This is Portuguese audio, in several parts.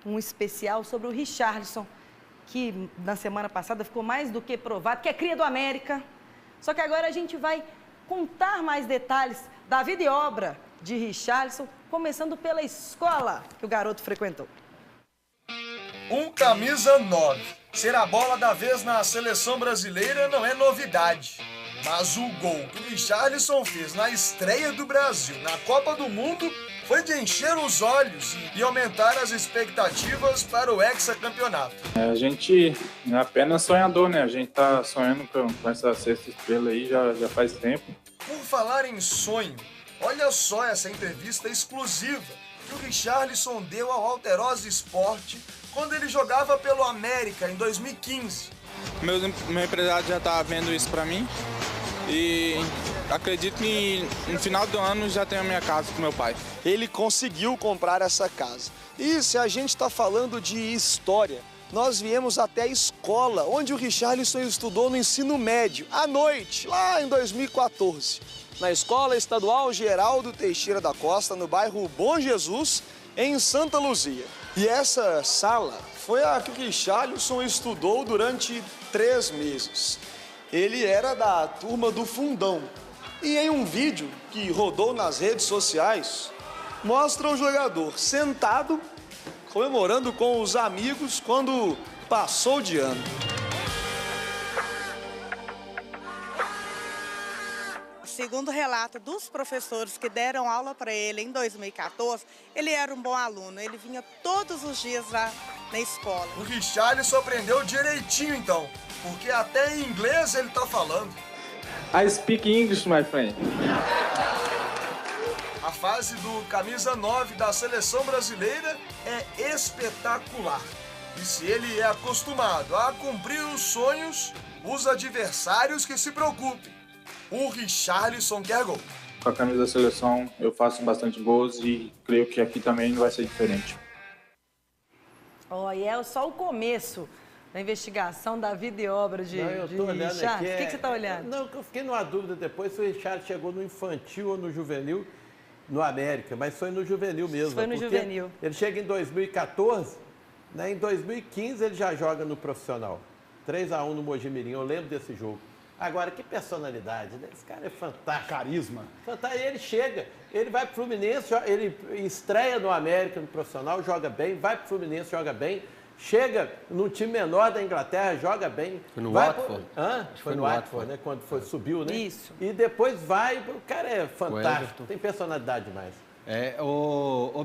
Um especial sobre o Richarlison, que na semana passada ficou mais do que provado que é cria do América. Só que agora a gente vai contar mais detalhes da vida e obra de Richarlison, começando pela escola que o garoto frequentou. Um camisa 9. Ser a bola da vez na seleção brasileira não é novidade. Mas o gol que o Richarlison fez na estreia do Brasil na Copa do Mundo foi de encher os olhos e aumentar as expectativas para o hexacampeonato. A gente não é apenas sonhador, né? A gente tá sonhando com essa sexta estrela aí já faz tempo. Por falar em sonho, olha só essa entrevista exclusiva que o Richarlison deu ao Alterosa Sport quando ele jogava pelo América em 2015. Meu empresário já está vendo isso para mim e acredito que no final do ano já tenho a minha casa com meu pai. Ele conseguiu comprar essa casa. E se a gente está falando de história, nós viemos até a escola onde o Richarlison estudou no ensino médio, à noite, lá em 2014. Na Escola Estadual Geraldo Teixeira da Costa, no bairro Bom Jesus, em Santa Luzia. E essa sala foi a que o Richarlison estudou durante 3 meses. Ele era da turma do fundão. E em um vídeo que rodou nas redes sociais, mostra o jogador sentado, comemorando com os amigos quando passou de ano. Segundo o relato dos professores que deram aula para ele em 2014, ele era um bom aluno, ele vinha todos os dias lá na escola. O Richarlison aprendeu direitinho então, porque até em inglês ele tá falando. I speak English, my friend. A fase do camisa 9 da seleção brasileira é espetacular. E se ele é acostumado a cumprir os sonhos, os adversários que se preocupem. O Richarlison quer gol. Com a camisa da seleção eu faço bastante gols e creio que aqui também não vai ser diferente. E é só o começo da investigação da vida e obra de Richarlison. O que você está olhando? Não, eu fiquei numa dúvida depois se o Richarlison chegou no infantil ou no juvenil no América, mas foi no juvenil mesmo. Foi no juvenil. Ele chega em 2014, né, em 2015 ele já joga no profissional. 3-1 no Mojimirim, eu lembro desse jogo. Agora, que personalidade, né? Esse cara é fantástico. Carisma. Fantástico. Ele chega, ele vai pro Fluminense, ele estreia no América, no profissional, joga bem, vai pro Fluminense, joga bem, chega num time menor da Inglaterra, joga bem. Foi no Watford? Foi no Watford, né? Quando subiu, né? Isso. E depois vai, o cara é fantástico, tem personalidade demais.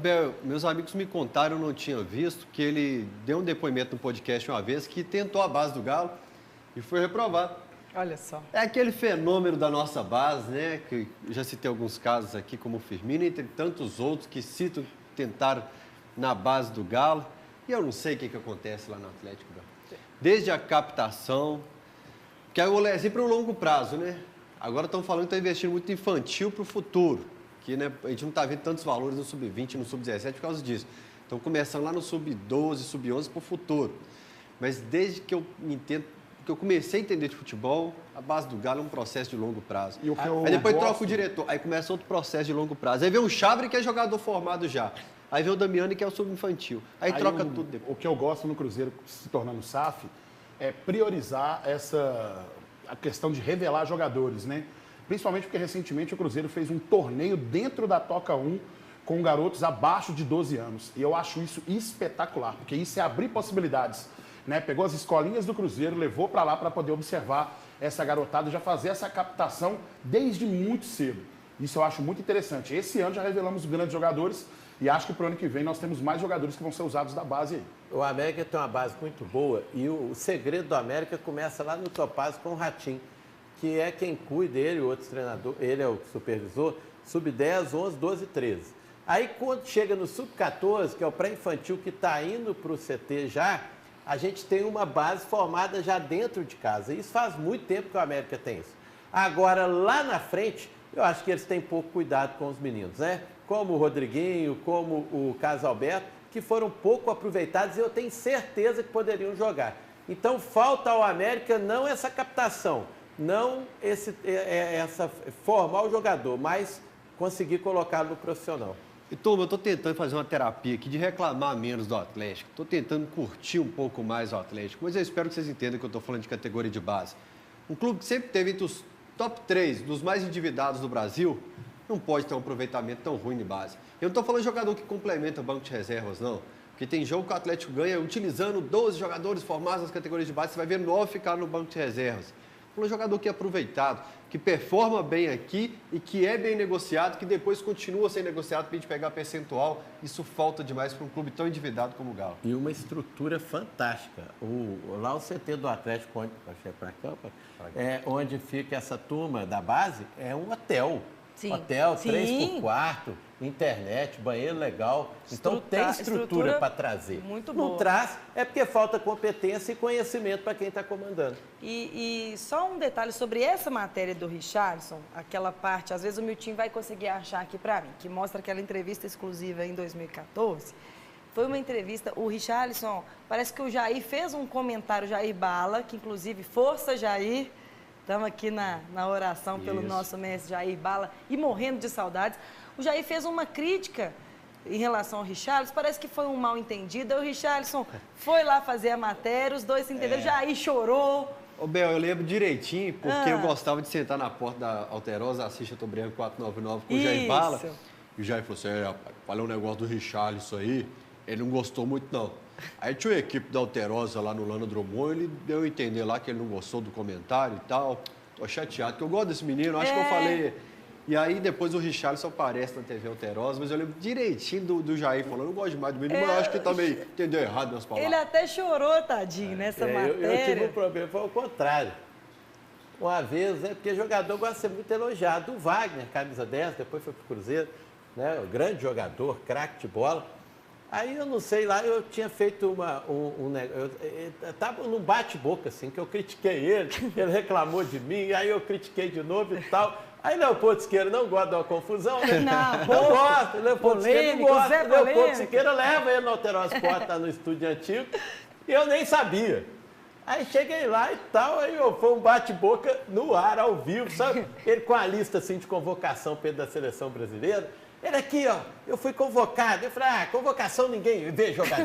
Bel, meus amigos me contaram, eu não tinha visto, que ele deu um depoimento no podcast uma vez que tentou a base do Galo e foi reprovado. Olha só. É aquele fenômeno da nossa base, né? Que já citei alguns casos aqui, como o Firmino, entre tantos outros que citam tentaram na base do Galo. E eu não sei o que acontece lá no Atlético. Desde a captação, que é sempre um longo prazo, né? Agora estão falando que estão investindo muito infantil para o futuro. Que, né, a gente não está vendo tantos valores no Sub-20 e no Sub-17 por causa disso. Estão começando lá no Sub-12, Sub-11 para o futuro. Mas desde que eu entendo, que eu comecei a entender de futebol, a base do Galo é um processo de longo prazo. Aí depois troca o diretor, aí começa outro processo de longo prazo. Aí vem o Chabre, que é jogador formado já. Aí vem o Damiani, que é o subinfantil. Aí troca tudo depois. O que eu gosto no Cruzeiro, se tornando SAF, é priorizar a questão de revelar jogadores, né? Principalmente porque recentemente o Cruzeiro fez um torneio dentro da Toca 1 com garotos abaixo de 12 anos. E eu acho isso espetacular, porque isso é abrir possibilidades. Né? Pegou as escolinhas do Cruzeiro, levou para lá para poder observar essa garotada, já fazer essa captação desde muito cedo. Isso eu acho muito interessante. Esse ano já revelamos grandes jogadores e acho que para o ano que vem nós temos mais jogadores que vão ser usados da base aí. O América tem uma base muito boa e o segredo do América começa lá no Topaz com o Ratinho, que é quem cuida, ele, o outro treinador, ele é o supervisor, sub-10, 11, 12 e 13. Aí quando chega no sub-14, que é o pré-infantil que está indo para o CT já, a gente tem uma base formada já dentro de casa. Isso faz muito tempo que o América tem isso. Agora, lá na frente, eu acho que eles têm pouco cuidado com os meninos, né? Como o Rodriguinho, como o Carlos Alberto, que foram pouco aproveitados e eu tenho certeza que poderiam jogar. Então, falta ao América não essa captação, não essa formar o jogador, mas conseguir colocá-lo no profissional. E, Tom, eu estou tentando fazer uma terapia aqui de reclamar menos do Atlético. Estou tentando curtir um pouco mais o Atlético. Mas eu espero que vocês entendam que eu estou falando de categoria de base. Um clube que sempre teve entre os top 3 dos mais endividados do Brasil, não pode ter um aproveitamento tão ruim de base. Eu não estou falando de jogador que complementa o banco de reservas, não. Porque tem jogo que o Atlético ganha utilizando 12 jogadores formados nas categorias de base, você vai ver 9 ficar no banco de reservas. Um jogador que é aproveitado, que performa bem aqui e que é bem negociado, que depois continua sendo negociado para a gente pegar percentual. Isso falta demais para um clube tão endividado como o Galo. E uma estrutura fantástica. Lá o CT do Atlético, onde fica essa turma da base, é um hotel. Sim. Hotel, Sim. 3 por quarto, internet, banheiro legal. Então tem estrutura para trazer. Muito Não boa. traz, é porque falta competência e conhecimento para quem está comandando. E só um detalhe sobre essa matéria do Richarlison, aquela parte, às vezes o Milton vai conseguir achar aqui para mim, que mostra aquela entrevista exclusiva em 2014. Foi uma entrevista, o Richarlison, parece que o Jair fez um comentário, Jair Bala, que inclusive, força Jair, estamos aqui na oração pelo nosso mestre Jair Bala e morrendo de saudades. O Jair fez uma crítica em relação ao Richarlison, parece que foi um mal entendido. O Richarlison foi lá fazer a matéria, os dois se entenderam, Jair chorou. Ô, Bel, eu lembro direitinho, porque eu gostava de sentar na porta da Alterosa, assiste a Tobriano 499 com o Jair Bala. E o Jair falou assim, rapaz, falei um negócio do Richarlison aí, ele não gostou muito não. Aí tinha uma equipe da Alterosa lá no Lano Drummond, ele deu a entender lá que ele não gostou do comentário e tal. Tô chateado, porque eu gosto desse menino, acho que eu falei... E aí depois o Richarlison aparece na TV Alterosa, mas eu lembro direitinho do Jair falando, eu não gosto demais do menino, mas eu acho que ele também entendeu errado nas palavras. Ele até chorou, tadinho, nessa matéria. Eu tive um problema, foi o contrário. Uma vez, porque jogador gosta de ser muito elogiado. O Wagner, camisa 10, depois foi pro Cruzeiro, né? O grande jogador, craque de bola. Aí eu não sei lá, eu tinha feito um negócio, eu estava num bate-boca, assim, que eu critiquei ele reclamou de mim, aí eu critiquei de novo e tal. Aí Leopoldo Siqueira não gosta de uma confusão, né? Não gosta, Leopoldo Siqueira não gosta. Leopoldo Siqueira leva ele no Alterosa Sport, tá no estúdio antigo, e eu nem sabia. Aí cheguei lá e tal, aí foi um bate-boca no ar, ao vivo, sabe? Ele com a lista assim, de convocação da seleção brasileira. Ele aqui, ó, eu fui convocado. Eu falei, convocação ninguém vê jogador.